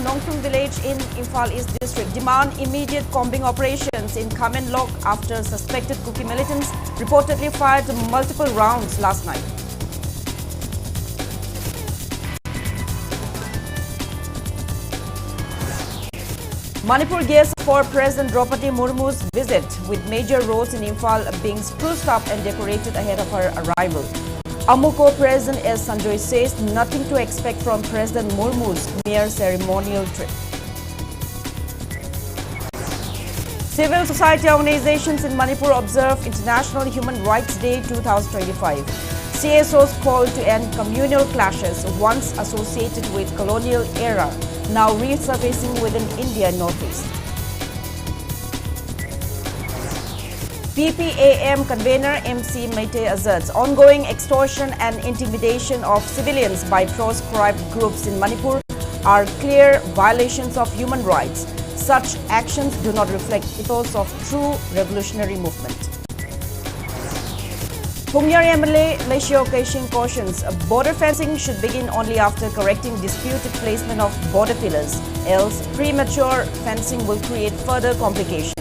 Nongthung village in Imphal East district demand immediate combing operations in Kamen Lok after suspected Kuki militants reportedly fired multiple rounds last night. Manipur gears for President Draupadi Murmu's visit, with major roads in Imphal being spruced up and decorated ahead of her arrival. Amuko President S. Sanjoy says nothing to expect from President Murmu's mere ceremonial trip. Civil society organizations in Manipur observe International Human Rights Day 2025. CSOs call to end communal clashes once associated with colonial era, now resurfacing within India Northeast. PPAM convener MC Meite asserts ongoing extortion and intimidation of civilians by proscribed groups in Manipur are clear violations of human rights. Such actions do not reflect ethos of true revolutionary movement. Pungyari MLA Leisio Kaishing cautions border fencing should begin only after correcting disputed placement of border pillars, else premature fencing will create further complications.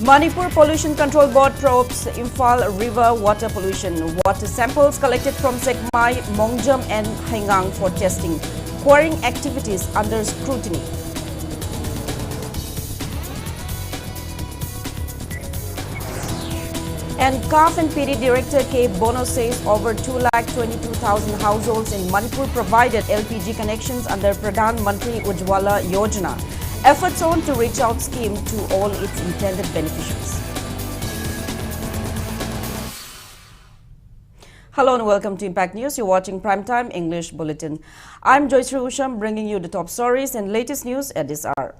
Manipur Pollution Control Board probes Imphal River water pollution. Water samples collected from Sekmai, Mongjam and Haingang for testing. Quarrying activities under scrutiny. And CAF and PD Director K. Bono says over 2,22,000 households in Manipur provided LPG connections under Pradhan Mantri Ujjwala Yojana. Efforts on to reach out scheme to all its intended beneficiaries. Hello and welcome to Impact News. You're watching Primetime English Bulletin. I'm USHAM bringing you the top stories and latest news at this hour.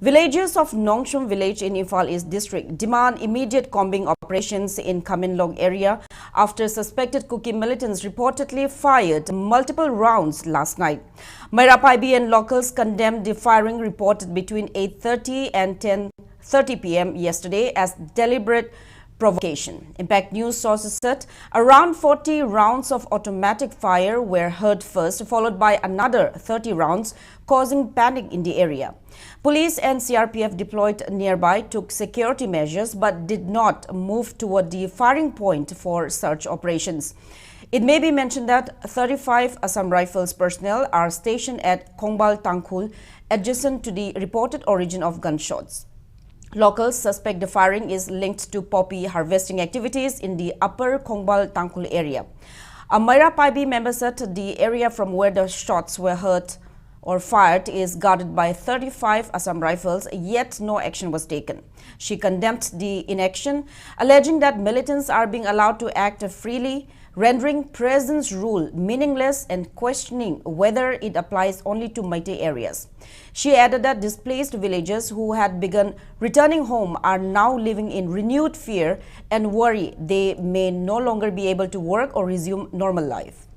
Villagers of Nongthung village in Imphal East district demand immediate combing operations in Kamen Lok area after suspected Kuki militants reportedly fired multiple rounds last night. Mairapaibi and locals condemned the firing reported between 8:30 and 10:30 p.m. yesterday as deliberate provocation. Impact News sources said around 40 rounds of automatic fire were heard first, followed by another 30 rounds, causing panic in the area. Police and CRPF deployed nearby took security measures but did not move toward the firing point for search operations. It may be mentioned that 35 Assam Rifles personnel are stationed at Kongbal Tangkhul, adjacent to the reported origin of gunshots. Locals suspect the firing is linked to poppy harvesting activities in the upper Kongbal Tangkhul area. A Mairapaibi member said the area from where the shots were heard or fired is guarded by 35 Assam Rifles, yet no action was taken. She condemned the inaction, alleging that militants are being allowed to act freely, rendering President's rule meaningless and questioning whether it applies only to Meitei areas. She added that displaced villagers who had begun returning home are now living in renewed fear and worry they may no longer be able to work or resume normal life.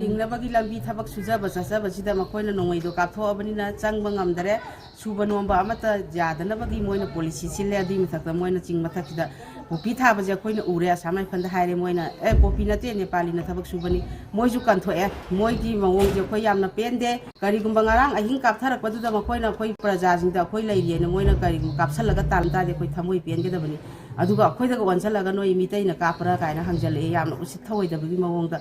Inglabagi lambi thabak sujaba sasabasida makoina nongaido kapthoabani changba ngamdare suba nomba amata jadanabagi moina policy sile adi mithakta moina chingma thakida popi thaba ja koina ure asamai phanda haire moina popi nate nepali na thabak subani moiju kanthoe moigi mawong je khoi yamna pende kari gumba ngarang ahing kaptharak paduda makoina khoi praja jingda khoi lairiene moina kari kapsalaga talta de khoi thamoi penge dabani aduga khoi daga wansalaga noi mitai na kapra kaina hangjale yamna usit thoi dabagi mawong da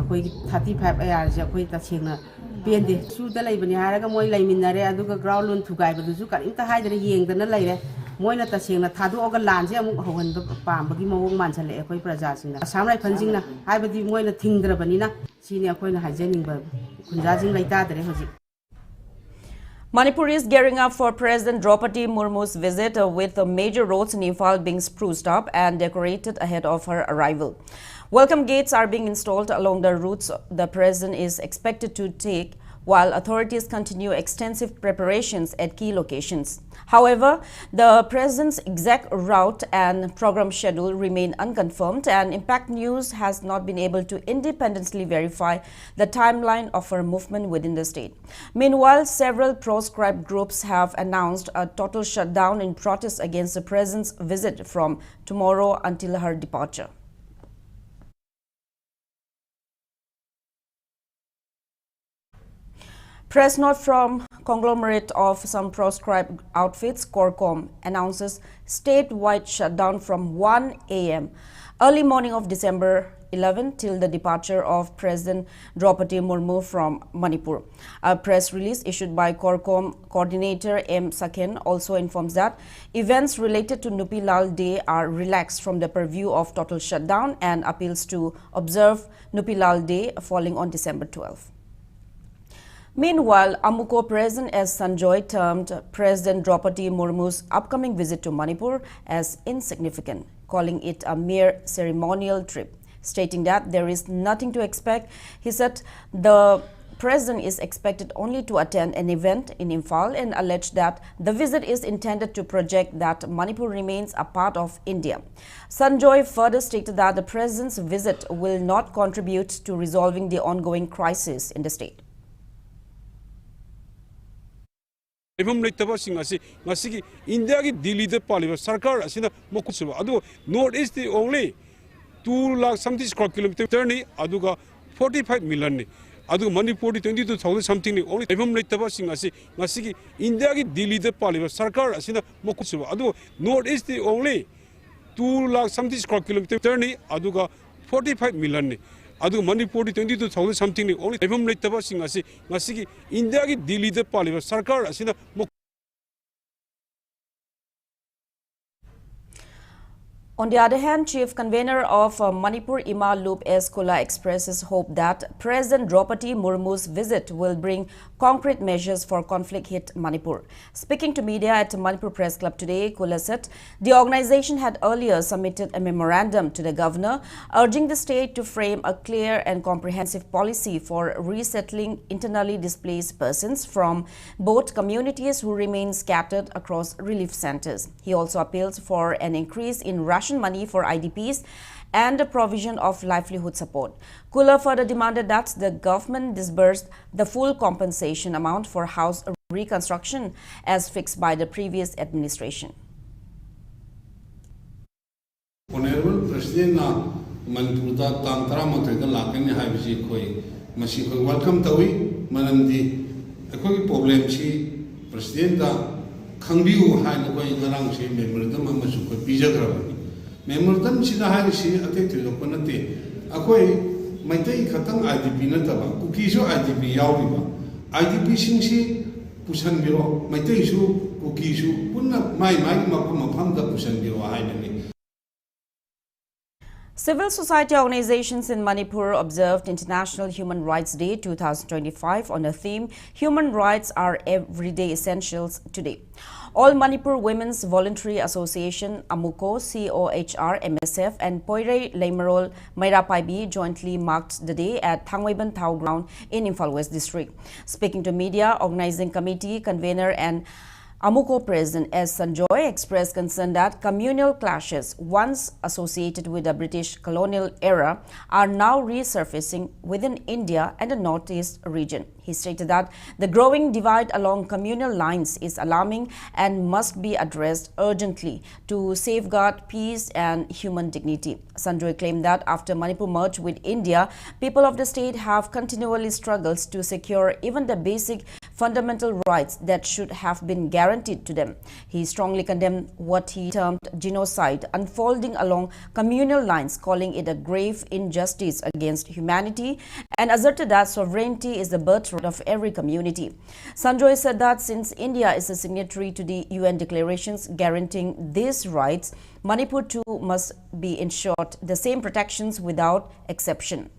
khoi 35 AR je khoi ta chengna pende su da laibani haraga moi laiminare aduga ground loan thugai baduju karimta haidare yengdana laire moina ta chengna thadu oga lanje amuk hogan pambagi mawong manchale khoi praja singna samrai phanjingna haibadi moina thingdrabani na sini khoina hajening ba khunjajing laita dare hoji. Manipur is gearing up for President Draupadi Murmu's visit with major roads in Imphal being spruced up and decorated ahead of her arrival. Welcome gates are being installed along the routes the President is expected to take, while authorities continue extensive preparations at key locations. However, the president's exact route and program schedule remain unconfirmed, and Impact News has not been able to independently verify the timeline of her movement within the state. Meanwhile, several proscribed groups have announced a total shutdown in protest against the president's visit from tomorrow until her departure. Press note from conglomerate of some proscribed outfits, Corcom, announces statewide shutdown from 1 a.m. early morning of December 11 till the departure of President Draupadi Murmu from Manipur. A press release issued by Corcom coordinator M. Sakhen also informs that events related to Nupi Lal Day are relaxed from the purview of total shutdown and appeals to observe Nupi Lal Day falling on December 12. Meanwhile, Amuko President S. Sanjoy termed President Draupadi Murmu's upcoming visit to Manipur as insignificant, calling it a mere ceremonial trip. Stating that there is nothing to expect, he said the president is expected only to attend an event in Imphal and alleged that the visit is intended to project that Manipur remains a part of India. Sanjoy further stated that the president's visit will not contribute to resolving the ongoing crisis in the state. India ki Delhi the Parliament Sarkar asina mokusuba adu North East the only 2 lakh something square kilometer ni aduga 45 million ni adu Manipur 22,000 something ni only evum leitaba sing asi India ki Delhi the Parliament Sarkar asina mokusuba adu North East the only 2 lakh something square kilometer ni aduga 45 million ni adu Manipur 22,000 something ni only evum leitaba sing asi India ki Delhi the Parliament Sarkar asina On the other hand, Chief Convener of Manipur Ima Loop S. Kula expresses hope that President Draupadi Murmu's visit will bring concrete measures for conflict-hit Manipur. Speaking to media at Manipur Press Club today, Kula said the organization had earlier submitted a memorandum to the governor urging the state to frame a clear and comprehensive policy for resettling internally displaced persons from both communities who remain scattered across relief centers. He also appeals for an increase in ration money for IDPs and the provision of livelihood support. Kula further demanded that the government disburse the full compensation amount for house reconstruction as fixed by the previous administration. Honorable President Manipur da tantara motoy da lakani haibisi koi welcome tawi manamdi ekoi problem chi President da khangbiu haina koi ngarang chi memorandum amasu koi pijagrabani memorandum sida haisi ate to panate akoi maitai khatang IDP na taba kuki so IDP yauriba IDP singsi pusan biro maitai su kuki su punna mai mafam da pusan biro hainani. Civil society organizations in Manipur observed International Human Rights Day 2025 on the theme Human Rights Are Everyday Essentials today. All Manipur Women's Voluntary Association, Amuko, COHR, MSF and Poirei Leimarol Mairapaibi jointly marked the day at Thangwaiban Thau Ground in Imphal West District. Speaking to media, organizing committee convener and Amuko President S. Sanjoy expressed concern that communal clashes, once associated with the British colonial era, are now resurfacing within India and the Northeast region. He stated that the growing divide along communal lines is alarming and must be addressed urgently to safeguard peace and human dignity. Sanjoy claimed that after Manipur merged with India, people of the state have continually struggled to secure even the basic fundamental rights that should have been guaranteed to them. He strongly condemned what he termed genocide unfolding along communal lines, calling it a grave injustice against humanity, and asserted that sovereignty is the birthright of every community. Sanjoy said that since India is a signatory to the UN declarations guaranteeing these rights, Manipur too must be ensured the same protections without exception.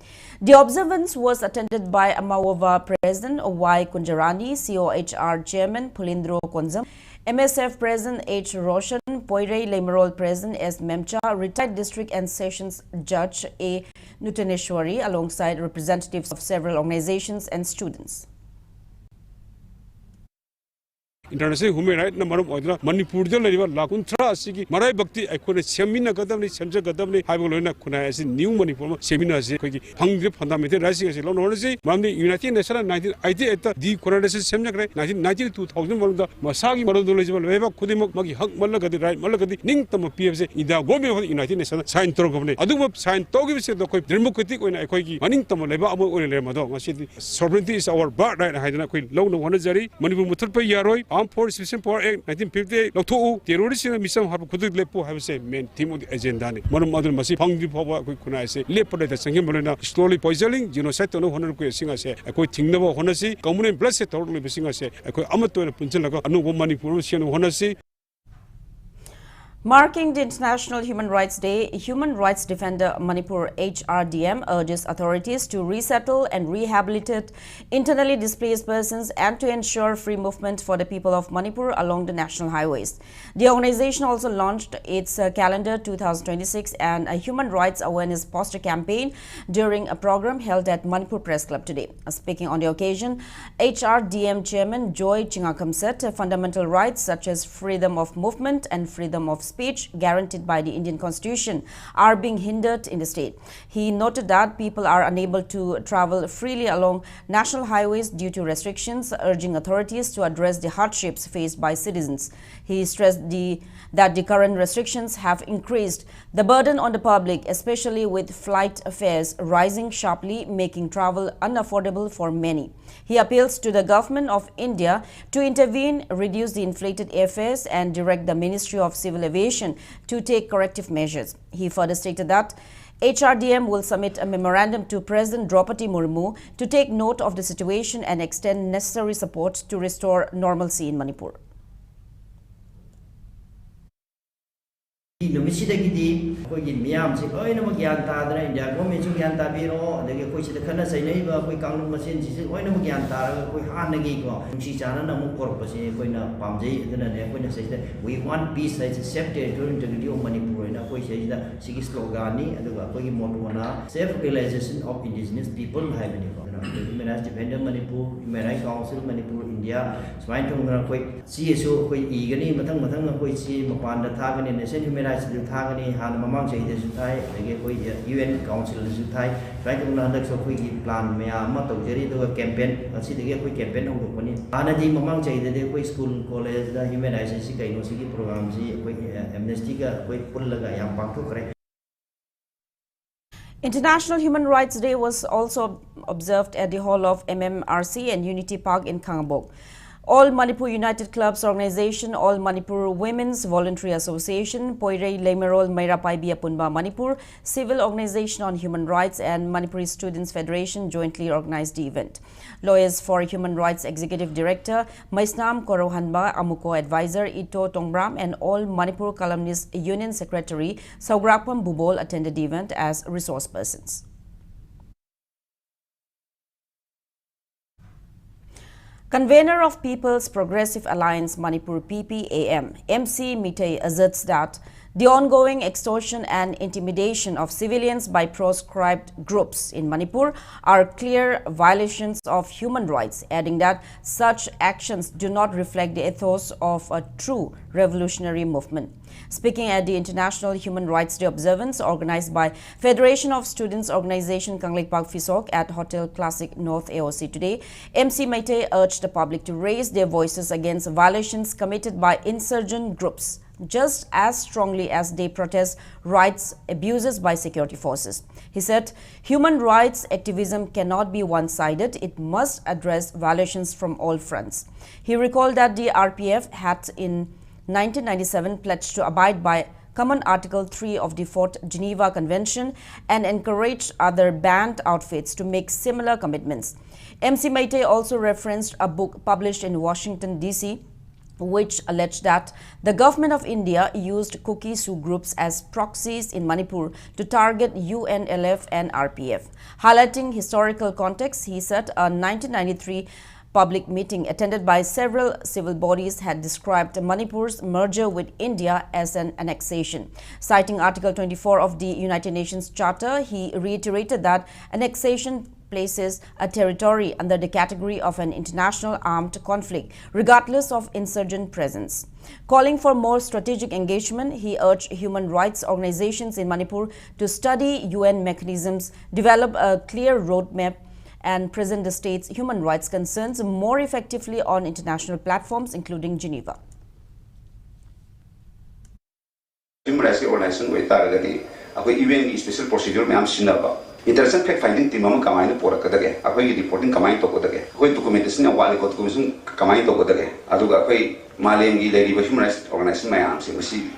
The observance was attended by Amawova President Y. Kunjarani, COHR Chairman Pulindro Konzam, MSF President H. Roshan, Poirei Leimarol President S. Memcha, retired District and Sessions Judge A. Nutaneshwari, alongside representatives of several organizations and students. international human right na maram oidra Manipur da leriba lakunthra asigi marai bakti aikone semina gadamni senja gadamni haibo loina khuna asi new Manipur semina se khoi phangre fundamental rights se lo no se mamni United Nations 1988 ta di coordination semna kre 1992 2001 da masagi maru do lejibal weba khudimok magi hak malagadi right malagadi ning tam pf se ida gobe United Nations sign tor govne aduma sign togi se do khoi democratic oina khoi gi maning tam leba amo oina le mado ngasi sovereignty is our birthright haidana khoi lo no hona jari Manipur muthur pa yaroi Armed Forces Civilian Power Act 1958 lokto terrorist na misam har khuduk lepo have se main theme of the agenda ni marum adul masi phangdi phawa khoi khuna se lepo da sangem bolena slowly poisoning genocide to no honor ko singa se khoi thingna bo honasi communal blood se tor le singa se khoi amato na punchal laga anu bo Manipur se no honasi. Marking the International Human Rights Day, human rights defender Manipur HRDM urges authorities to resettle and rehabilitate internally displaced persons and to ensure free movement for the people of Manipur along the national highways. The organization also launched its calendar 2026 and a human rights awareness poster campaign during a program held at Manipur Press Club today. Speaking on the occasion, HRDM Chairman Joy Chingakam said fundamental rights such as freedom of movement and freedom of speech guaranteed by the Indian Constitution are being hindered in the state. He noted that people are unable to travel freely along national highways due to restrictions, urging authorities to address the hardships faced by citizens. He stressed that the current restrictions have increased the burden on the public, especially with flight fares rising sharply, making travel unaffordable for many. He appeals to the government of India to intervene, reduce the inflated airfares and direct the Ministry of Civil Aviation to take corrective measures. He further stated that HRDM will submit a memorandum to President Draupadi Murmu to take note of the situation and extend necessary support to restore normalcy in Manipur. Numisidagidi, Miam, Oinama Giantadra, India, Gomes Giantabiro, the Kosi Kana Saineva, we count machines, Oinama Giantara, we Hanagigo, Chichana, Mukorpus, Koina Pamji, then says that we want peace that's accepted during the video Manipur, and Akoi says that Sigislogani, and the Kogi Motuana, self realization of indigenous people have Human Rights Defender Manipur, Human Rights Council Manipur, India, Swine Quick, CSO, Igani, Matang, Mapanda Tagan, and the Human Rights Thagani, Han Mamang Say the Sutai, UN Council Sutai, trying to understand quick plan, Mato Jerry to a campaign, a city quick campaign of the money. Anadi Mamang Say the quick school, college, the Human Rights City programs, amnesty, quick Pulaga, Yampang correct. International Human Rights Day was also observed at the hall of MMRC and Unity Park in Kangabok. All Manipur United Clubs Organization, All Manipur Women's Voluntary Association, Poirei Lemerol Mairapai Biapunba Manipur, Civil Organization on Human Rights and Manipuri Students Federation jointly organized the event. Lawyers for Human Rights Executive Director Maisnam Korohanba Amuko Advisor Ito Tongbram and All Manipur Columnist Union Secretary Saugrapam Bubol attended the event as resource persons. Convener of People's Progressive Alliance Manipur PPAM, MC Mitei asserts that the ongoing extortion and intimidation of civilians by proscribed groups in Manipur are clear violations of human rights, adding that such actions do not reflect the ethos of a true revolutionary movement. Speaking at the International Human Rights Day observance organized by Federation of Students Organization Kanglik Park Fisok at Hotel Classic North AOC today, MC Maite urged the public to raise their voices against violations committed by insurgent groups, just as strongly as they protest rights abuses by security forces. He said, human rights activism cannot be one-sided. It must address violations from all fronts. He recalled that the RPF had in 1997 pledged to abide by Common Article 3 of the 4th Geneva Convention and encouraged other banned outfits to make similar commitments. MC Maite also referenced a book published in Washington, D.C., which alleged that the government of India used Kuki Sioux groups as proxies in Manipur to target UNLF and RPF. Highlighting historical context, he said a 1993 public meeting attended by several civil bodies had described Manipur's merger with India as an annexation. Citing Article 24 of the United Nations Charter, he reiterated that annexation places a territory under the category of an international armed conflict, regardless of insurgent presence. Calling for more strategic engagement, he urged human rights organizations in Manipur to study UN mechanisms, develop a clear roadmap, and present the state's human rights concerns more effectively on international platforms, including Geneva. Human rights organization event special procedure international fact finding team kamai pora kadage akoi reporting kamai to kodage akoi documentation ya wali documentation kamai to kodage aduga akoi malem gi leri human rights organization mayam se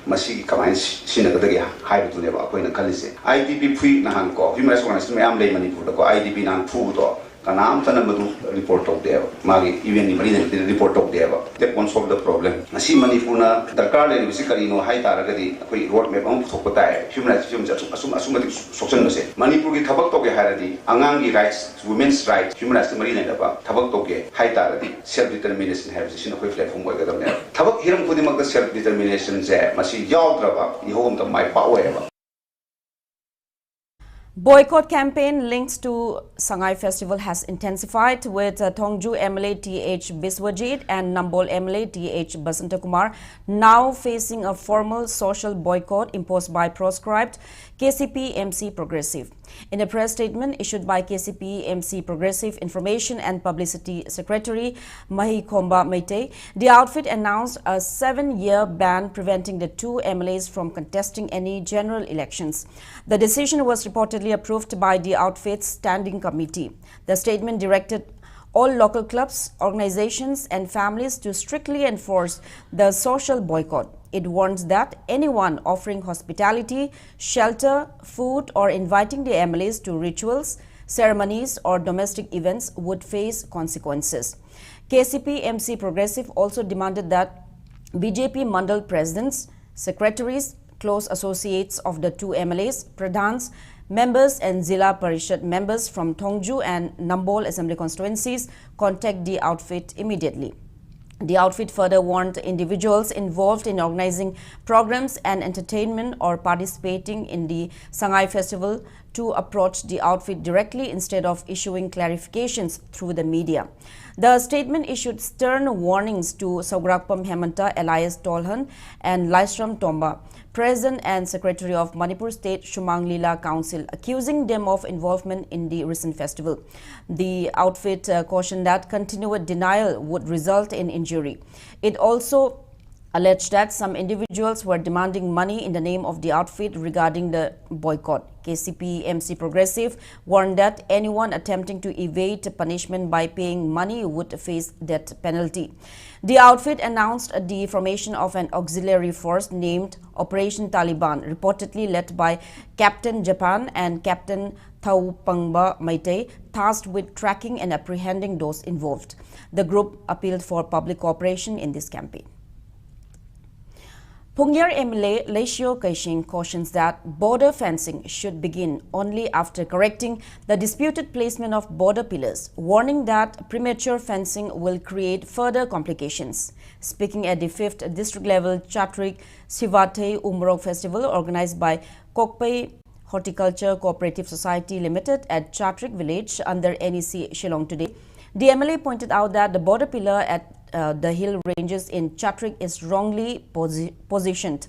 masi kamai sina kadage haibu tu ne ba akoi na khalise idp phui na han ko human rights organization mayam lei manipur da ko idp nan phu to kanam tan madu report of there magi even ni mari na report of there that one solve the problem masi manipur na darkar le bisi kari no hai tar ga di akoi road map am thok ta hai human rights asum mati soction se manipur gi thabak to ge haradi angang gi rights women's rights human rights mari na da ba thabak to ge hai tar di self determination have sin akoi platform boy ga da ne thabak hiram khudi mak da self determination je masi yaw tra ba I hom ta mai pa we ba. Boycott campaign links to Sangai Festival has intensified, with Thongju MLA T.H. Biswajit and Nambol MLA T.H. Basantakumar now facing a formal social boycott imposed by proscribed KCP-MC Progressive. In a press statement issued by KCP-MC Progressive Information and Publicity Secretary Mahi Khomba Meitei, the outfit announced a 7-year ban preventing the two MLAs from contesting any general elections. The decision was reportedly approved by the outfit's standing committee. The statement directed all local clubs, organizations and families to strictly enforce the social boycott. It warns that anyone offering hospitality, shelter, food or inviting the MLAs to rituals, ceremonies or domestic events would face consequences. KCP-MC Progressive also demanded that BJP Mandal presidents, secretaries, close associates of the two MLAs, pradhans, members and Zilla Parishad members from Thongju and Nambol Assembly constituencies contact the outfit immediately. The outfit further warned individuals involved in organizing programs and entertainment or participating in the Sangai Festival to approach the outfit directly instead of issuing clarifications through the media. The statement issued stern warnings to Saugrakpam Hemanta Elias Tolhan and Laisram Tomba, President and Secretary of Manipur State Shumang Lila Council, accusing them of involvement in the recent festival. The outfit cautioned that continued denial would result in injury. It also alleged that some individuals were demanding money in the name of the outfit regarding the boycott. KCP-MC Progressive warned that anyone attempting to evade punishment by paying money would face death penalty. The outfit announced the formation of an auxiliary force named Operation Taliban, reportedly led by Captain Japan and Captain Thaupangba Meitei, tasked with tracking and apprehending those involved. The group appealed for public cooperation in this campaign. Pungyar MLA Leisio Kaishing cautions that border fencing should begin only after correcting the disputed placement of border pillars, warning that premature fencing will create further complications. Speaking at the 5th district level Chatrik Sivate Umrok Festival organized by Kokpei Horticulture Cooperative Society Limited at Chatrik village under NEC Shillong today, the MLA pointed out that the border pillar at the hill ranges in Chatrik is wrongly positioned.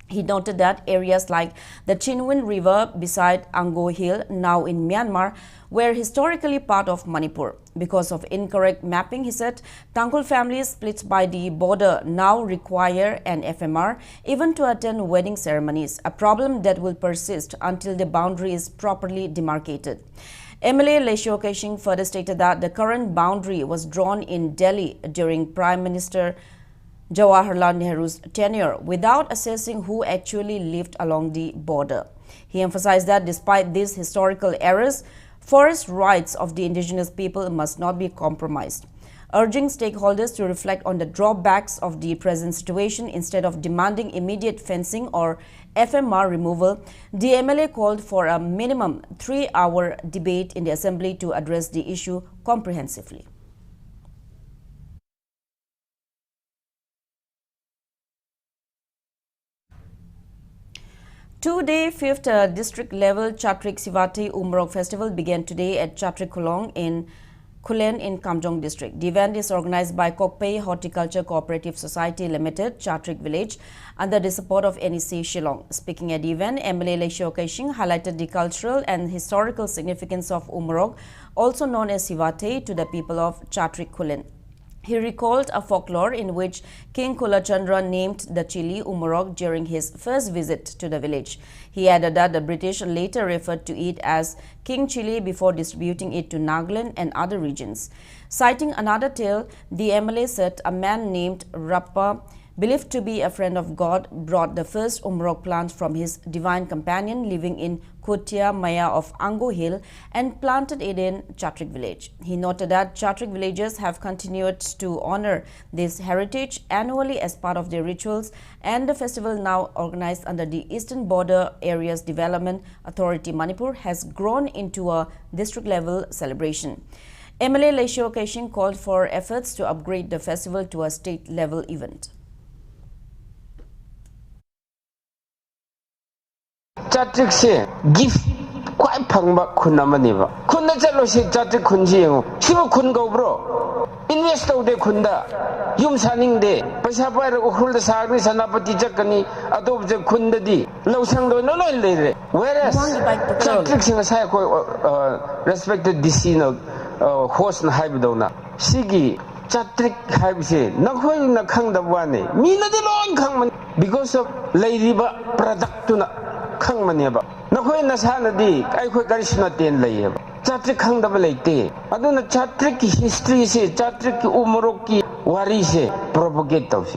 He noted that areas like the Chinwin River beside Anggo Hill, now in Myanmar, were historically part of Manipur. Because of incorrect mapping, he said, Tangkhul families split by the border now require an FMR even to attend wedding ceremonies, a problem that will persist until the boundary is properly demarcated. MLA Leisio Kaishing further stated that the current boundary was drawn in Delhi during Prime Minister Jawaharlal Nehru's tenure without assessing who actually lived along the border. He emphasized that despite these historical errors, forest rights of the indigenous people must not be compromised. Urging stakeholders to reflect on the drawbacks of the present situation instead of demanding immediate fencing or FMR removal, the MLA called for a minimum 3-hour debate in the Assembly to address the issue comprehensively. Two-day 5th district-level Chatrik Sivati Umrok Festival began today at Chatrik Kulong in Kulen in Kamjong district. The event is organized by Kokpei Horticulture Cooperative Society Limited, Chatrik Village, under the support of NEC Shillong. Speaking at the event, MLA Leishio Kaishing highlighted the cultural and historical significance of Umrok, also known as Sivate, to the people of Chatrik Kulen. He recalled a folklore in which King Kulachandra named the chili Umrok during his first visit to the village. He added that the British later referred to it as King Chili before distributing it to Nagaland and other regions. Citing another tale, the MLA said a man named Rappa, believed to be a friend of God, brought the first Umrok plant from his divine companion living in Kutia Maya of Ango Hill and planted it in Chatrik village. He noted that Chatrik villagers have continued to honor this heritage annually as part of their rituals, and the festival, now organized under the Eastern Border Areas Development Authority Manipur, has grown into a district-level celebration. MLA Leishio Kaishing called for efforts to upgrade the festival to a state-level event. Chatrik se gift quite pangba kunamaniva. Kunda chalo se Chatrik kunji yengo. Sibu kun go bro. Invest de kunda. Yum saning de. Paisa pa ra ukhul da sagri sanapati chakani adob je kunda di. Lausang do no le. Whereas Chatrik singa sai ko respected DC no host na haibdo na. Sigi Chatrik haibse nakhoi na khang da wane. Mina de lon khang man because of lairiba product na khang maneba nakhoi nasanadi ai khoi karishna ten layeba Chatrik khang da balete aduna Chatrik ki history se Chatrik ki umrok ki wari se propagate tawse.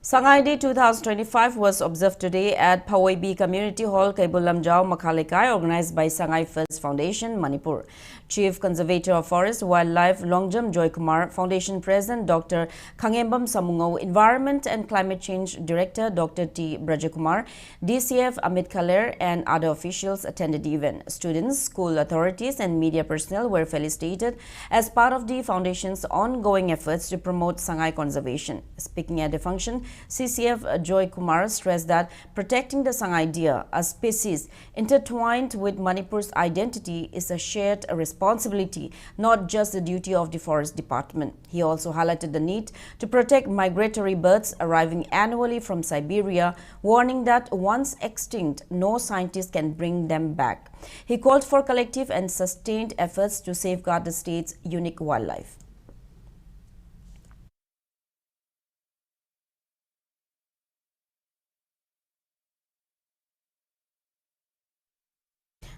Sangai Day 2025 was observed today at Pawai B Community Hall, Kaibulamjao, Makhalekai, organized by Sangai First Foundation, Manipur. Chief Conservator of Forest, Wildlife, Longjam Joy Kumar, Foundation President Dr. Khangembam Samungo, Environment and Climate Change Director Dr. T. Brajakumar, DCF Amit Kaler, and other officials attended the event. Students, school authorities, and media personnel were felicitated as part of the Foundation's ongoing efforts to promote Sangai conservation. Speaking at the function, CCF Joy Kumar stressed that protecting the Sangai deer, a species intertwined with Manipur's identity, is a shared responsibility, not just the duty of the Forest Department. He also highlighted the need to protect migratory birds arriving annually from Siberia, warning that once extinct, no scientist can bring them back. He called for collective and sustained efforts to safeguard the state's unique wildlife.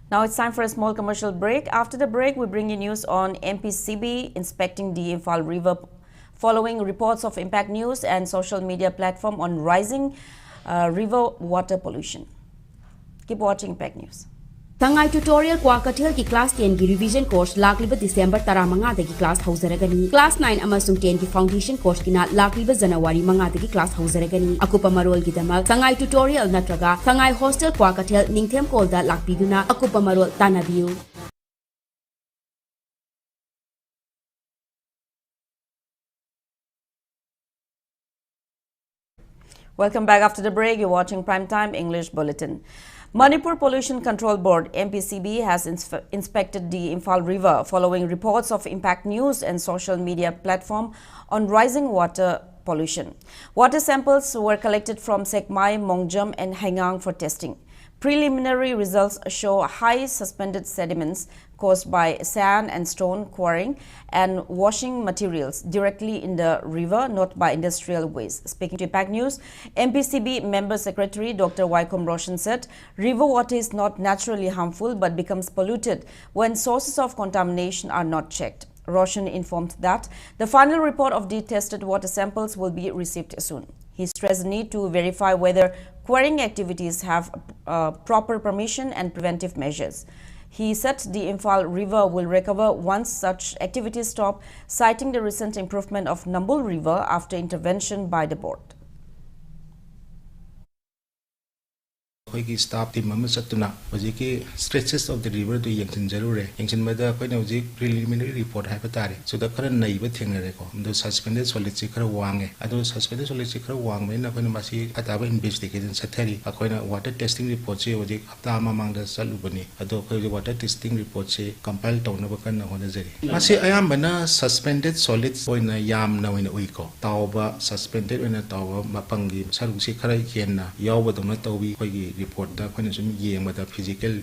Now it's time for a small commercial break. After the break, we bring you news on MPCB inspecting the Imphal River following reports of Impact News and social media platform on rising river water pollution. Keep watching Impact News. Sangai tutorial kwa kathel ki class 10 ki revision course lakliba December 15 dagi class hauzaragani. Class 9 amasung 10 ki foundation course kina lakliba January 5 dagi class hauzaragani. Akupa marol gidamak Sangai tutorial natraga Sangai hostel kwa kathel ningthem kolda lakpiduna akupa marol tanabiu. Welcome back after the break. You're watching Primetime English Bulletin. Manipur Pollution Control Board (MPCB) has inspected the Imphal River following reports of Impact News and social media platform on rising water pollution. Water samples were collected from Sekmai, Mongjam, and Hangang for testing. Preliminary results show high suspended sediments caused by sand and stone quarrying and washing materials directly in the river, not by industrial waste. Speaking to Impact News, MPCB Member Secretary Dr. Waikom Roshan said, river water is not naturally harmful but becomes polluted when sources of contamination are not checked. Roshan informed that the final report of the tested water samples will be received soon. He stressed the need to verify whether quarrying activities have proper permission and preventive measures. He said the Imphal River will recover once such activities stop, citing the recent improvement of Nambul River after intervention by the board. ꯑꯩꯈꯣꯏꯒꯤ staff team ꯑꯃ ꯆꯠꯇꯨꯅ ꯍꯧꯖꯤꯛꯀꯤ ꯁ꯭ꯇ꯭ꯔꯦꯆꯦꯁ of the ꯔꯤꯚꯔꯗꯨ ꯌꯦꯡꯁꯤꯟꯖꯔꯨꯔꯦ ꯌꯦꯡꯁꯤꯟꯕꯗ ꯑꯩꯈꯣꯏꯅ ꯍꯧꯖꯤꯛ ꯄ꯭ꯔꯤꯂꯤꯃꯤꯅꯔꯤ report ꯍꯥꯏꯕ ꯇꯥꯔꯦ ꯁꯤꯗ ꯈꯔ ꯅꯩꯕ ꯊꯦꯡꯅꯔꯦꯀꯣ ꯑꯗꯨ ꯁꯁꯄꯦꯟꯗꯦꯗ ꯁꯣꯂꯤꯗꯁꯤ ꯈꯔ ꯋꯥꯡꯉꯦ ꯑꯗꯨ ꯁꯁꯄꯦꯟꯗꯦꯗ ꯁꯣꯂꯤꯗꯁꯤ ꯈꯔ ꯋꯥꯡꯕꯅꯤꯅ ꯑꯩꯈꯣꯏꯅ ꯃꯁꯤ ꯑꯇꯥꯕ ꯏꯟꯚꯦꯁꯇꯤꯒꯦꯁꯟ ꯆꯠꯊꯔꯤ ꯑꯩꯈꯣꯏꯅ ꯋꯥꯇꯔ ꯇꯦꯁꯇꯤꯡ ꯔꯤꯄꯣꯔꯠꯁꯤ ꯍꯧꯖꯤꯛ ꯍꯞꯇꯥ ꯃꯃꯥꯡꯗ ꯆꯠꯂꯨꯕꯅꯤ ꯑꯗꯣ ꯑꯩꯈꯣꯏ ꯍꯧꯖꯤꯛ ꯋꯥꯇꯔ ꯇꯦꯁꯇꯤꯡ ꯔꯤꯄꯣꯔꯠꯁꯤ ꯀꯝꯄꯥꯏꯜ ꯇꯧꯅꯕ ꯀꯟꯅ ꯍꯣꯠꯅꯖꯔꯤ ꯃꯁꯤ ꯑꯌꯥꯝꯕꯅ ꯁꯁꯄꯦꯟꯗꯦꯗ ꯁꯣꯂꯤꯗꯁ ꯑꯣꯏꯅ ꯌꯥꯝꯅ ꯑꯣꯏꯅ ꯎꯏꯀꯣ ꯇꯥꯎꯕ ꯁꯁꯄꯦꯟꯗꯦꯗ ꯑꯣꯏꯅ ꯇꯥꯎꯕ ꯃꯄꯪꯒꯤ ꯁꯔꯨꯛꯁꯤ ꯈꯔ ꯍꯦꯟꯅ ꯌꯥꯎꯕꯗꯧꯅ ꯇꯧꯋꯤ ꯑꯩꯈꯣꯏꯒꯤ ꯔꯤꯄꯣꯔꯠꯇ ꯑꯩꯈꯣꯏꯅ ꯁꯨꯝ ꯌꯦꯡꯕꯗ ꯐꯤꯖꯤꯀꯦꯜ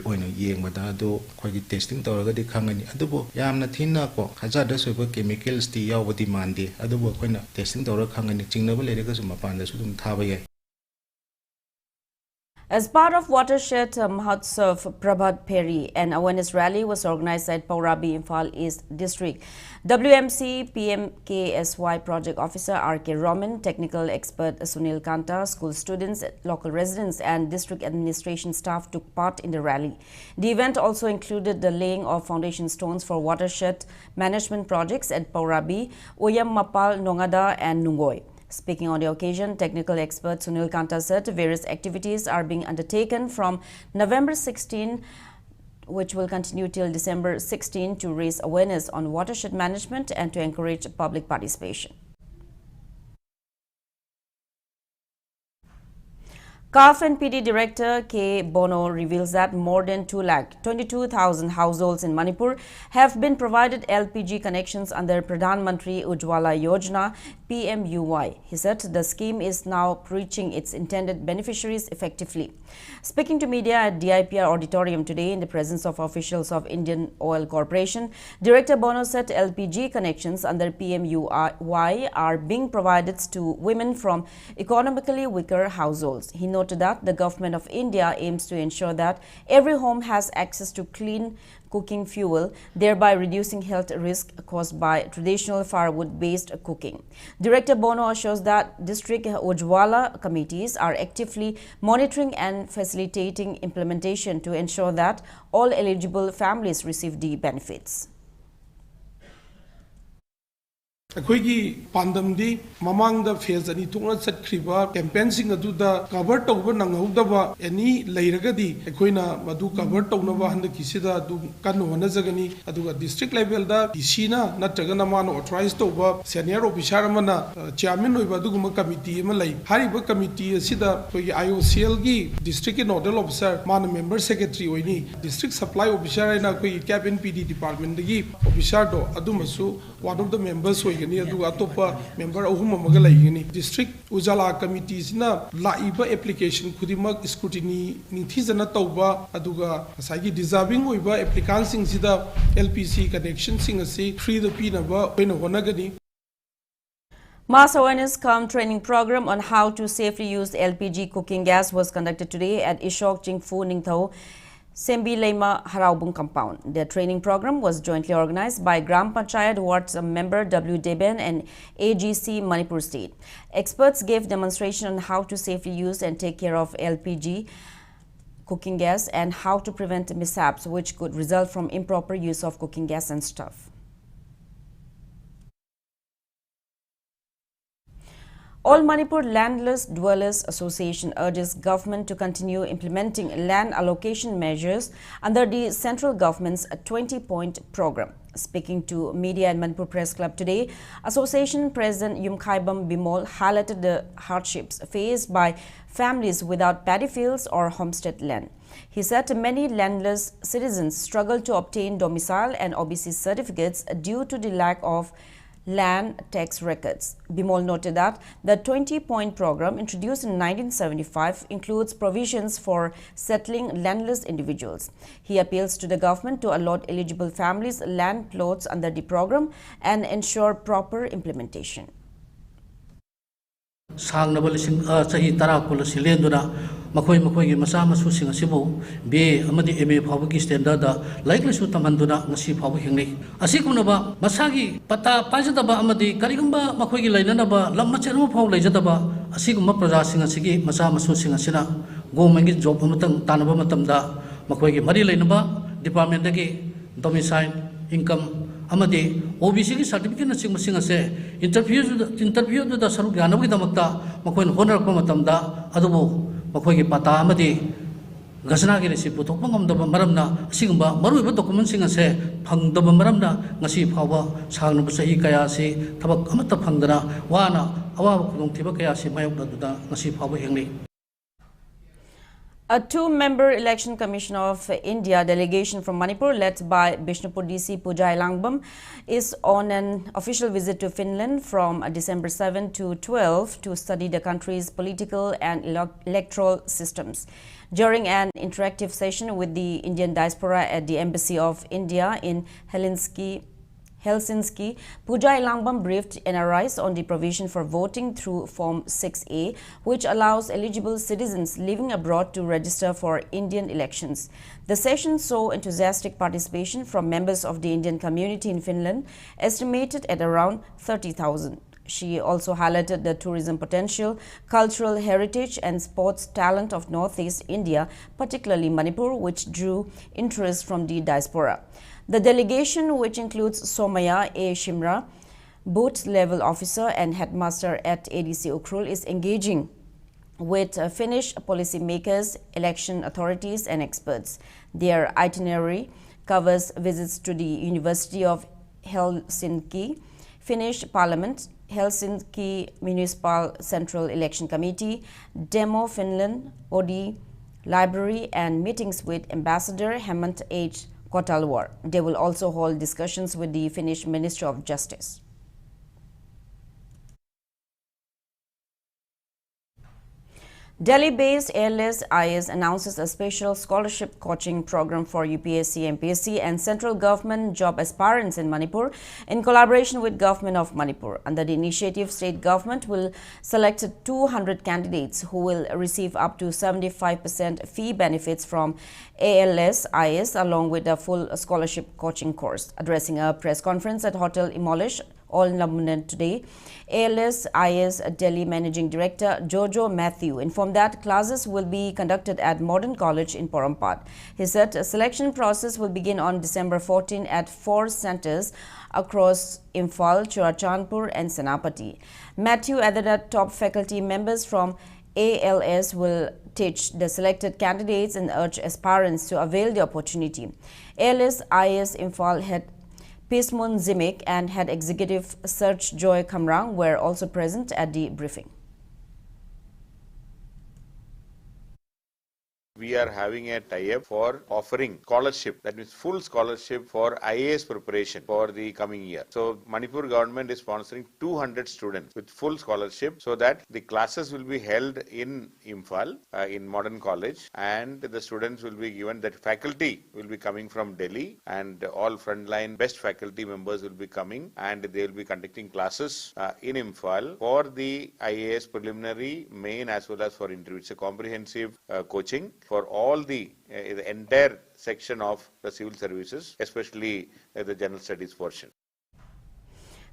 ꯑꯣꯏꯅ ꯌꯦꯡꯕꯗ ꯑꯗꯨ ꯑꯩꯈꯣꯏꯒꯤ ꯇꯦꯁꯇꯤꯡ ꯇꯧꯔꯒꯗꯤ ꯈꯪꯒꯅꯤ ꯑꯗꯨꯕꯨ ꯌꯥꯝꯅ ꯊꯤꯅ ꯀꯣ ꯍꯖꯥꯔꯗꯁ ꯑꯣꯏꯕ ꯀꯦꯃꯤꯀꯦꯜꯁꯇꯤ ꯌꯥꯎꯕꯗꯤ ꯃꯥꯟꯗꯦ ꯑꯗꯨꯕꯨ ꯑꯩꯈꯣꯏꯅ ꯇꯦꯁꯇꯤꯡ ꯇꯧꯔꯒ ꯈꯪꯒꯅꯤ ꯆꯤꯡꯅꯕ ꯂꯩꯔꯒꯁꯨ ꯃꯄꯥꯟꯗꯁꯨ ꯑꯗꯨꯝ ꯊꯥꯕ ꯌꯥꯏ. As part of Watershed Mahotsav, Prabhat Peri, an awareness rally was organized at Paurabi, Imphal East District. WMC PMKSY Project Officer R.K. Roman, technical expert Sunil Kanta, school students, local residents and district administration staff took part in the rally. The event also included the laying of foundation stones for watershed management projects at Paurabi, Uyam Mapal, Nongada and Nungoy. Speaking on the occasion, technical expert Sunil Kanta said various activities are being undertaken from November 16, which will continue till December 16 to raise awareness on watershed management and to encourage public participation. CAF and PD Director K. Bono reveals that more than 2,22,000 households in Manipur have been provided LPG connections under Pradhan Mantri Ujjwala Yojana PMUY. He said the scheme is now reaching its intended beneficiaries effectively. Speaking to media at DIPR Auditorium today in the presence of officials of Indian Oil Corporation, Director Bono said LPG connections under PMUY are being provided to women from economically weaker households. He noted that the government of India aims to ensure that every home has access to clean cooking fuel, thereby reducing health risk caused by traditional firewood-based cooking. Director Bono assures that district Ujjwala committees are actively monitoring and facilitating implementation to ensure that all eligible families receive the benefits. ꯑꯩꯈꯣꯏꯒꯤ ꯄꯥꯟꯗꯝꯗꯤ ꯃꯃꯥꯡꯗ phase ꯑꯅꯤ ꯊꯣꯛꯅ ꯆꯠꯈ꯭ꯔꯤꯕ ꯀꯦꯝꯄꯦꯟꯁꯤꯡ ꯑꯗꯨꯗ cover ꯇꯧꯕ ꯅꯪꯍꯧꯗꯕ any ꯂꯩꯔꯒꯗꯤ ꯑꯩꯈꯣꯏꯅ ꯃꯗꯨ ꯀꯚꯔ ꯇꯧꯅꯕ ꯍꯟꯗꯛꯀꯤꯁꯤꯗ ꯑꯗꯨꯝ ꯀꯟꯅ ꯍꯣꯠꯅꯖꯒꯅꯤ ꯑꯗꯨꯒ ꯗꯤꯁꯇ꯭ꯔꯤꯛ ꯂꯦꯚꯦꯜꯗ ꯗꯤꯁꯤꯅ ꯅꯠꯇ꯭ꯔꯒꯅ ꯃꯥꯅ ꯑꯣꯊꯣꯔꯥꯏꯖ ꯇꯧꯕ ꯁꯦꯅꯤꯌꯔ ꯑꯣꯐꯤꯁꯥꯔ ꯑꯃꯅ ꯆꯤꯌꯔꯃꯦꯟ ꯑꯣꯏꯕ ꯑꯗꯨꯒꯨꯝꯕ ꯀꯃꯤꯇꯤ ꯑꯃ ꯂꯩ ꯍꯥꯏꯔꯤꯕ ꯀꯃꯤꯇꯤ ꯑꯁꯤꯗ ꯑꯩꯈꯣꯏꯒꯤ IOCLꯒꯤ ꯗꯤꯁꯇ꯭ꯔꯤꯛꯀꯤ ꯅꯣꯗꯦꯜ ꯑꯣꯐꯤꯁꯥꯔ ꯃꯥꯅ ꯃꯦꯝꯕꯔ ꯁꯦꯀ꯭ꯔꯦꯇꯔꯤ ꯑꯣꯏꯅꯤ ꯗꯤꯁꯇ꯭ꯔꯤꯛ ꯁꯄ꯭ꯂꯥꯏ ꯑꯣꯐꯤꯁꯥꯔ ꯍꯥꯏꯅ ꯑꯩꯈꯣꯏꯒꯤ ꯀꯦꯞ ꯑꯦꯟ PD ꯗꯤꯄꯥꯔꯠꯃꯦꯟꯇꯒꯤ ꯑꯣꯐꯤꯁꯥꯔꯗꯣ ꯑꯗꯨꯃꯁꯨ ꯋꯥꯟ ꯑꯣꯐ ꯗ ꯃꯦꯝꯕꯔꯁ ꯑꯣꯏꯒꯅꯤ ꯑꯗꯨꯒ ꯑꯇꯣꯞꯄ member ahum amaga laigani district ujala committees na laiba application khudimag scrutiny nithijana tauba aduga asagi deserving oiba applicants sing sida LPG connection sing asi free the pinaba oina honagani. Mass awareness cum training program on how to safely use LPG cooking gas was conducted today at Ishok Jingfu Ningthau Sembi Lema Haraubung compound. The training program was jointly organized by Gram Panchayat Wards member W. Deben and AGC Manipur State. Experts gave demonstration on how to safely use and take care of LPG cooking gas and how to prevent mishaps which could result from improper use of cooking gas and stuff. All Manipur Landless Dwellers Association urges government to continue implementing land allocation measures under the central government's 20-point program. Speaking to media at Manipur Press Club today, Association President Yumkhaibam Bimol highlighted the hardships faced by families without paddy fields or homestead land. He said many landless citizens struggle to obtain domicile and OBC certificates due to the lack of land tax records. Bimol noted that the 20-point program introduced in 1975 includes provisions for settling landless individuals. He appeals to the government to allot eligible families land plots under the program and ensure proper implementation. Sahi Tarakula Silenduna, Makoi Masa Masu Singasibu, B. Amadi MA Pavaki Standard, likely Sutamanduna, Nasi Pavaki. Asikunaba, Masagi, Pata, Pajataba Amadi, Karigamba, Makoi Lainaba, Lamachano Paul Lejataba, Asiguma Praza Singasigi, Masa Masu Singasina, Go Mangit Job Matam, Tanaba Matamda, Makoi Mari Lainaba, Department Dagi, Domicile, Income. Amadi OBC certificate na interview da saruk yana gi damakta makoin honor ko matamda adubo ꯃꯈꯣꯏꯒꯤ ꯄꯥꯇꯥ ꯑꯃꯗꯤ ꯒꯖꯅꯥꯒꯤ receipt ꯄꯨꯊꯣꯛꯄ ꯉꯝꯗꯕ ꯃꯔꯝꯅ ꯑꯁꯤꯒꯨꯝꯕ ꯃꯔꯨꯑꯣꯏꯕ ꯗꯣꯀꯨꯃꯦꯟꯁꯤꯡ ꯑꯁꯦ ꯐꯪꯗꯕ ꯃꯔꯝꯅ ꯉꯁꯤ ꯐꯥꯎꯕ ꯁꯥꯡꯂꯕ ꯆꯍꯤ ꯀꯌꯥ ꯑꯁꯤ ꯊꯕꯛ ꯑꯃꯠꯇ ꯐꯪꯗꯅ ꯋꯥꯅ ꯑꯋꯥꯕ ꯈꯨꯗꯣꯡꯊꯤꯕ ꯀꯌꯥ ꯑꯁꯤ ꯃꯥꯌꯣꯛꯅꯗꯨꯅ ꯉꯁꯤ ꯐꯥꯎꯕ ꯍꯤꯡꯂꯤ. A two-member election commission of India delegation from Manipur led by Bishnupur DC Pujai Langbam is on an official visit to Finland from December 7 to 12 to study the country's political and electoral systems. During an interactive session with the Indian diaspora at the Embassy of India in Helsinki, Pujai Langbam briefed NRIs on the provision for voting through Form 6A, which allows eligible citizens living abroad to register for Indian elections. The session saw enthusiastic participation from members of the Indian community in Finland, estimated at around 30,000. She also highlighted the tourism potential, cultural heritage and sports talent of Northeast India, particularly Manipur, which drew interest from the diaspora. The delegation, which includes Somaya A. Shimra, booth-level officer and headmaster at ADC Ukrul, is engaging with Finnish policymakers, election authorities and experts. Their itinerary covers visits to the University of Helsinki, Finnish Parliament, Helsinki Municipal Central Election Committee, Demo Finland, OD Library and meetings with Ambassador Hemant H. Kotalwar. They will also hold discussions with the Finnish Ministry of Justice. Delhi-based Airless IS announces a special scholarship coaching program for UPSC, MPSC and central government job aspirants in Manipur in collaboration with Government of Manipur. Under the initiative, state government will select 200 candidates who will receive up to 75% fee benefits from ALS IS along with a full scholarship coaching course. Addressing a press conference at Hotel Imolish, All London today, ALS IS Delhi Managing Director Jojo Matthew informed that classes will be conducted at Modern College in Porompat. He said a selection process will begin on December 14 at 4 centers across Imphal, Churachandpur and Senapati. Matthew added that top faculty members from ALS will teach the selected candidates and urge aspirants to avail the opportunity. ALS IS Imphal head Pismun Zimik and head executive Search Joy Kamrang were also present at the briefing. We are having a tie-up for offering scholarship, that means full scholarship for IAS preparation for the coming year. So Manipur government is sponsoring 200 students with full scholarship so that the classes will be held in Imphal, in Modern College, and the students will be given, that faculty will be coming from Delhi and all frontline best faculty members will be coming and they will be conducting classes in Imphal for the IAS preliminary, main as well as for interview. It's a comprehensive coaching for all the entire section of the civil services, especially the general studies portion.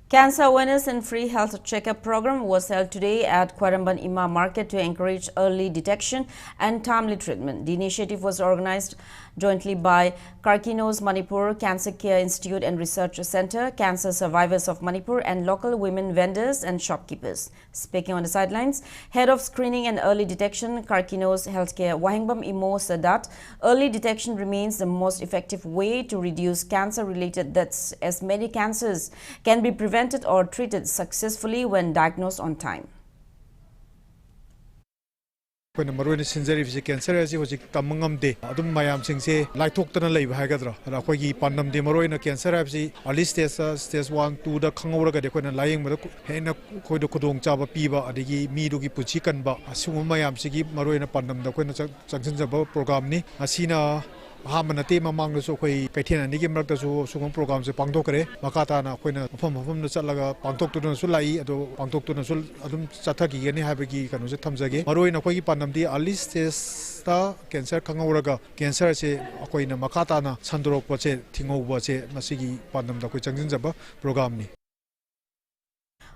Cancer awareness and free health checkup program was held today at Kwaramban Ima Market to encourage early detection and timely treatment. The initiative was organized jointly by Karkinos Manipur Cancer Care Institute and Research Center, Cancer Survivors of Manipur and local women vendors and shopkeepers. Speaking on the sidelines, Head of Screening and Early Detection, Karkinos Healthcare Wahingbam Imo said that early detection remains the most effective way to reduce cancer-related deaths, as many cancers can be prevented or treated successfully when diagnosed on time. When Maroon is injury cancer as it was Tamangam Day, Adam Mayam Sing say, like Toktan Lay Hagadra, Rakogi Pandam de Maroina cancer, at least there's 1 2 the Kangoraga, the Kona lying with Hena Kodokudong Chaba Piba, Adigi, Midugi Puchikan, but Asumayam Sigi, Maroina Pandam, the Kona Sanctions about program ni, Asina. Hamana tema manglo so koi kaithena nigim rakta so sungom program se pangtok kare makata na koina phom na chalaga pangtok tu na sulai ado pangtok tu na sul adum chathaki gani habagi kanu se thamjage maroi na koi panamdi early stage ta cancer khangauraga cancer se koina makata na sandorok pache thingou pache masigi panam da koi changjin jaba program ni.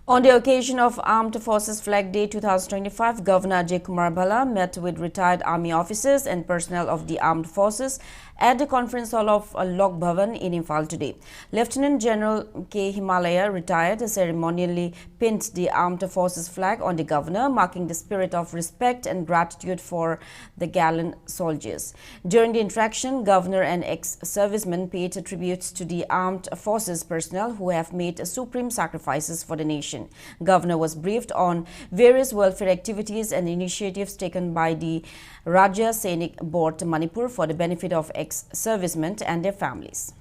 On the occasion of Armed Forces Flag Day 2025, Governor Ajay Kumar Bhalla met with retired army officers and personnel of the armed forces at the conference hall of Lok Bhavan in Imphal today. Lieutenant General K. Himalaya, retired, ceremonially pinned the Armed Forces flag on the governor, marking the spirit of respect and gratitude for the gallant soldiers. During the interaction, governor and ex-servicemen paid tributes to the Armed Forces personnel who have made supreme sacrifices for the nation. Governor was briefed on various welfare activities and initiatives taken by the Rajya Sainik Board Manipur for the benefit of ex-servicemen and their families.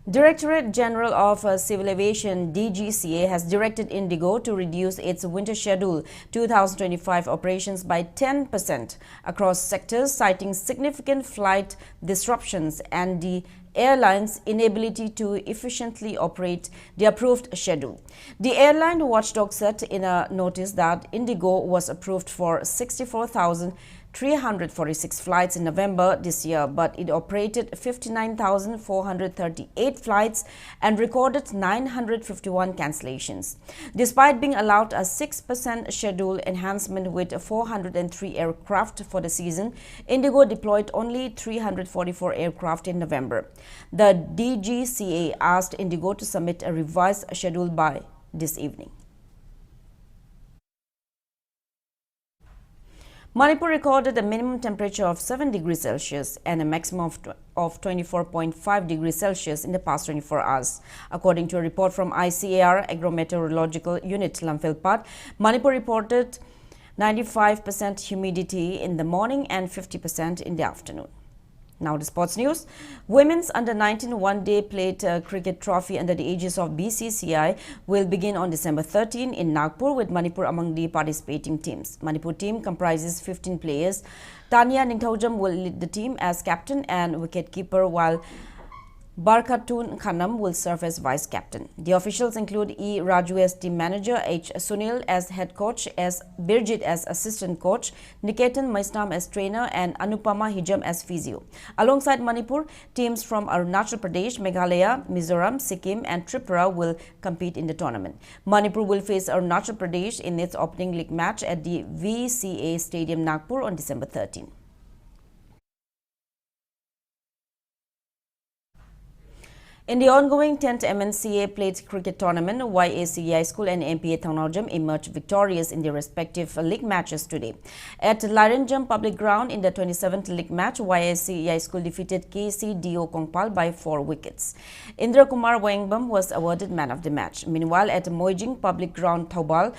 Directorate General of Civil Aviation DGCA has directed Indigo to reduce its winter schedule 2025 operations by 10% across sectors, citing significant flight disruptions and the airline's inability to efficiently operate the approved schedule. The airline watchdog said in a notice that Indigo was approved for 64,346 flights in November this year, but it operated 59,438 flights and recorded 951 cancellations. Despite being allowed a 6% schedule enhancement with 403 aircraft for the season, Indigo deployed only 344 aircraft in November. The DGCA asked Indigo to submit a revised schedule by this evening. Manipur recorded a minimum temperature of 7 degrees Celsius and a maximum of 24.5 degrees Celsius in the past 24 hours. According to a report from ICAR Agrometeorological Unit Lamphilpat, Manipur reported 95% humidity in the morning and 50% in the afternoon. Now the sports news. Women's under-19 one-day plate cricket trophy under the aegis of BCCI will begin on December 13 in Nagpur, with Manipur among the participating teams. Manipur team comprises 15 players. Tanya Ningthaujam will lead the team as captain and wicket-keeper, while Barkatun Khanam will serve as vice-captain. The officials include E. Raju as team manager, H. Sunil as head coach, S. Birjit as assistant coach, Niketan Maisnam as trainer, and Anupama Hijam as physio. Alongside Manipur, teams from Arunachal Pradesh, Meghalaya, Mizoram, Sikkim and Tripura will compete in the tournament. Manipur will face Arunachal Pradesh in its opening league match at the VCA Stadium, Nagpur on December 13. In the ongoing 10th MNCA Plate Cricket Tournament, YACEI School and MPA Thangnawjam emerged victorious in their respective league matches today. At Larenjam Public Ground in the 27th league match, YACEI School defeated KCDO Kongpal by 4 wickets. Indra Kumar Waingbam was awarded man of the match. Meanwhile, at Moijing Public Ground, Thaubal,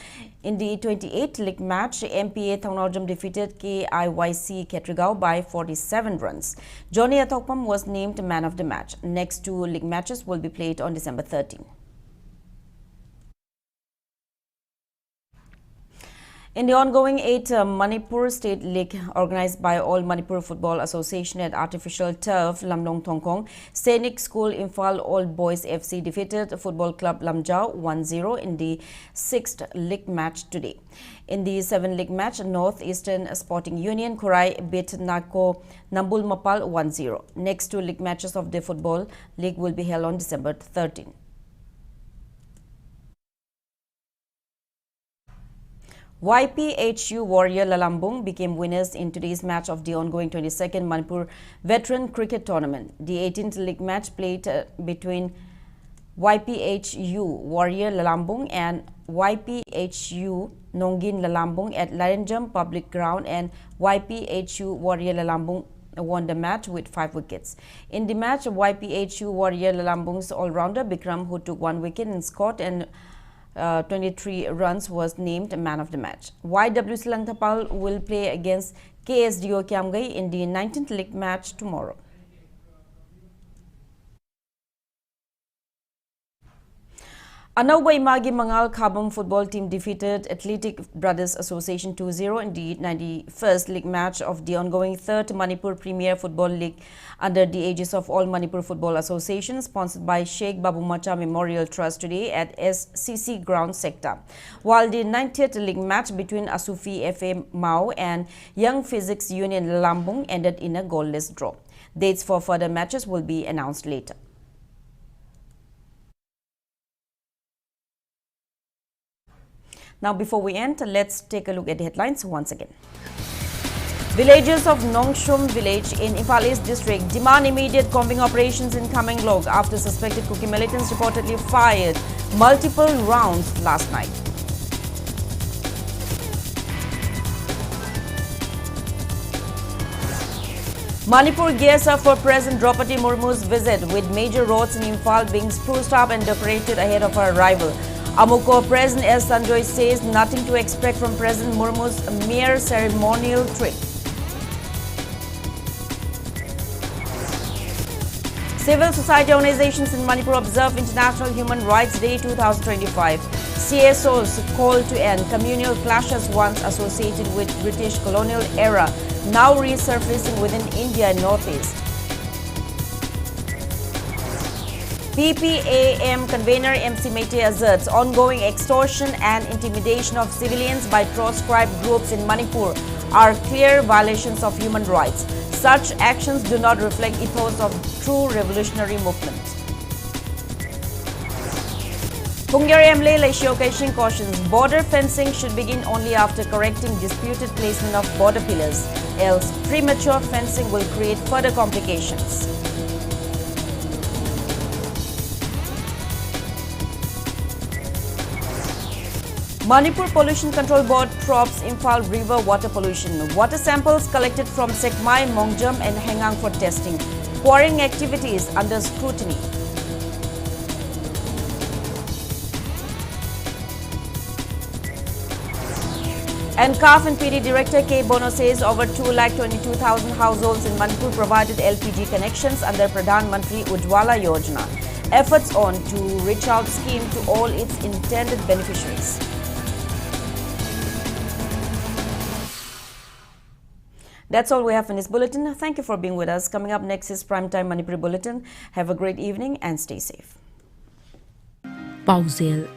in the 28th league match, MPA Thangnawjam defeated KIYC Ketrigao by 47 runs. Johnny Athokpam was named man of the match. Next 2 league matches will be played on December 13. In the ongoing 8th Manipur State League organized by All Manipur Football Association at Artificial Turf, Lamlong Tongkong, Sainik School Imphal Old Boys FC defeated Football Club Lamjao 1-0 in the 6th league match today. In the 7th league match, Northeastern Sporting Union Kurai beat Nako Nambul Mapal 1-0. Next 2 league matches of the Football League will be held on December 13. YPHU Warrior Lalambung became winners in today's match of the ongoing 22nd Manipur Veteran Cricket Tournament. The 18th league match played between YPHU Warrior Lalambung and YPHU Nongin Lalambung at Larenjam Public Ground, and YPHU Warrior Lalambung won the match with 5 wickets. In the match, YPHU Warrior Lalambung's all-rounder Bikram, who took 1 wicket and scored and 23 runs, was named man of the match. YWC Langthapal will play against KSDO Kiamgai in the 19th league match tomorrow. Anauba Imagi Mangal Khabam football team defeated Athletic Brothers Association 2-0 in the 91st league match of the ongoing 3rd Manipur Premier Football League under the aegis of All Manipur Football Association, sponsored by Sheikh Babu Macha Memorial Trust today at SCC Ground Sector. While the 90th league match between Asufi FA Mao and Young Physics Union Lambung ended in a goalless draw. Dates for further matches will be announced later. Now, before we end, let's take a look at the headlines once again. Villagers of Nongshum village in Imphal East district demand immediate combing operations in Kamenglok after suspected Kuki militants reportedly fired multiple rounds last night. Manipur gears up for President Draupadi Murmu's visit, with major roads in Imphal being spruced up and decorated ahead of her arrival. Amuko President S. Sanjoy says nothing to expect from President Murmu's mere ceremonial trip. Civil society organizations in Manipur observe International Human Rights Day 2025. CSOs call to end communal clashes once associated with British colonial era, now resurfacing within India and Northeast. PPAM convener MC Mete asserts ongoing extortion and intimidation of civilians by proscribed groups in Manipur are clear violations of human rights. Such actions do not reflect ethos of true revolutionary movement. Punggye MLA Laishio Kaishing cautions border fencing should begin only after correcting disputed placement of border pillars, else premature fencing will create further complications. Manipur Pollution Control Board probes Imphal River water pollution. Water samples collected from Sekmai, Mongjam and Hengang for testing. Quarrying activities under scrutiny. And CAF and PD Director K. Bono says over 2,22,000 households in Manipur provided LPG connections under Pradhan Mantri Ujjwala Yojana. Efforts on to reach out scheme to all its intended beneficiaries. That's all we have in this bulletin. Thank you for being with us. Coming up next is Primetime Manipur Bulletin. Have a great evening and stay safe. Pausel.